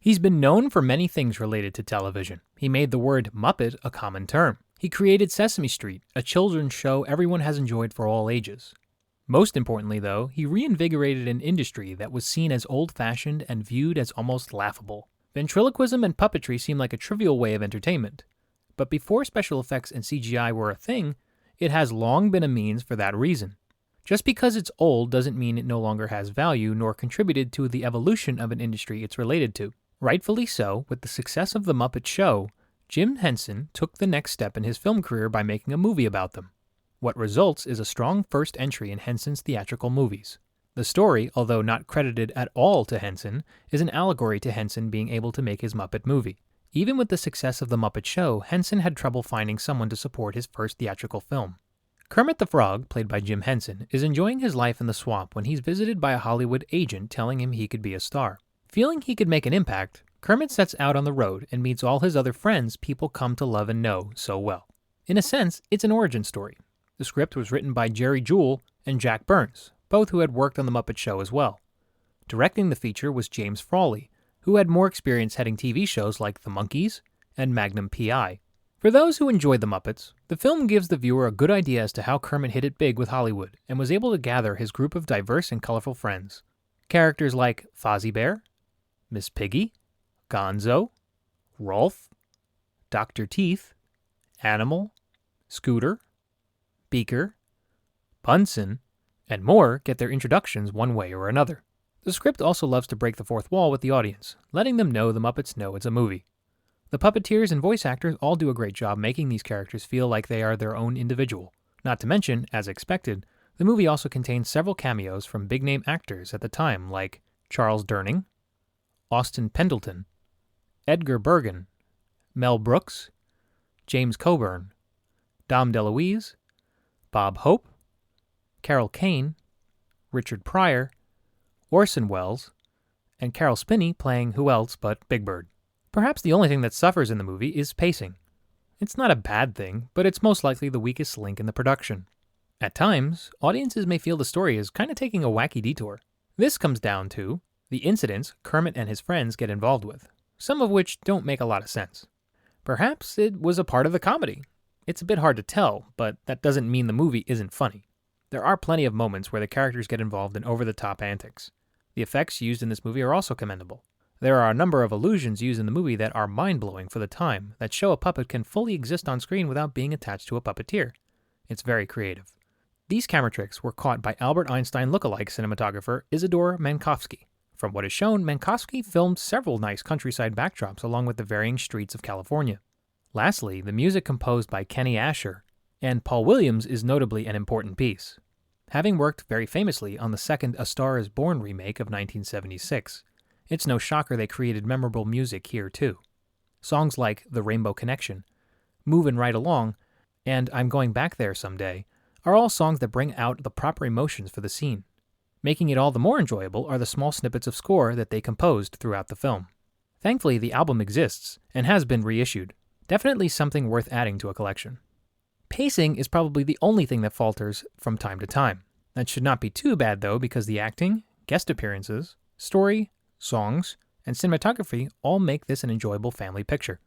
He's been known for many things related to television. He made the word Muppet a common term. He created Sesame Street, a children's show everyone has enjoyed for all ages. Most importantly, though, he reinvigorated an industry that was seen as old-fashioned and viewed as almost laughable. Ventriloquism and puppetry seem like a trivial way of entertainment. But before special effects and CGI were a thing, it has long been a means for that reason. Just because it's old doesn't mean it no longer has value nor contributed to the evolution of an industry it's related to. Rightfully so, with the success of The Muppet Show, Jim Henson took the next step in his film career by making a movie about them. What results is a strong first entry in Henson's theatrical movies. The story, although not credited at all to Henson, is an allegory to Henson being able to make his Muppet movie. Even with the success of The Muppet Show, Henson had trouble finding someone to support his first theatrical film. Kermit the Frog, played by Jim Henson, is enjoying his life in the swamp when he's visited by a Hollywood agent telling him he could be a star. Feeling he could make an impact, Kermit sets out on the road and meets all his other friends people come to love and know so well. In a sense, it's an origin story. The script was written by Jerry Jewell and Jack Burns, both who had worked on The Muppet Show as well. Directing the feature was James Frawley, who had more experience heading TV shows like The Monkees and Magnum P.I. For those who enjoyed The Muppets, the film gives the viewer a good idea as to how Kermit hit it big with Hollywood and was able to gather his group of diverse and colorful friends. Characters like Fozzie Bear, Miss Piggy, Gonzo, Rolf, Dr. Teeth, Animal, Scooter, Beaker, Bunsen, and more get their introductions one way or another. The script also loves to break the fourth wall with the audience, letting them know the Muppets know it's a movie. The puppeteers and voice actors all do a great job making these characters feel like they are their own individual. Not to mention, as expected, the movie also contains several cameos from big-name actors at the time like Charles Durning, Austin Pendleton, Edgar Bergen, Mel Brooks, James Coburn, Dom DeLuise, Bob Hope, Carol Kane, Richard Pryor, Orson Welles, and Carol Spinney playing who else but Big Bird. Perhaps the only thing that suffers in the movie is pacing. It's not a bad thing, but it's most likely the weakest link in the production. At times, audiences may feel the story is kind of taking a wacky detour. This comes down to the incidents Kermit and his friends get involved with, some of which don't make a lot of sense. Perhaps it was a part of the comedy. It's a bit hard to tell, but that doesn't mean the movie isn't funny. There are plenty of moments where the characters get involved in over-the-top antics. The effects used in this movie are also commendable. There are a number of illusions used in the movie that are mind-blowing for the time, that show a puppet can fully exist on screen without being attached to a puppeteer. It's very creative. These camera tricks were caught by Albert Einstein lookalike cinematographer Isidore Mankowski. From what is shown, Mankowski filmed several nice countryside backdrops along with the varying streets of California. Lastly, the music composed by Kenny Asher and Paul Williams is notably an important piece, having worked very famously on the second A Star is Born remake of 1976. It's no shocker they created memorable music here too. Songs like The Rainbow Connection, Movin' Right Along, and I'm Going Back There Someday are all songs that bring out the proper emotions for the scene. Making it all the more enjoyable are the small snippets of score that they composed throughout the film. Thankfully, the album exists and has been reissued. Definitely something worth adding to a collection. Pacing is probably the only thing that falters from time to time. That should not be too bad though, because the acting, guest appearances, story, songs, and cinematography all make this an enjoyable family picture.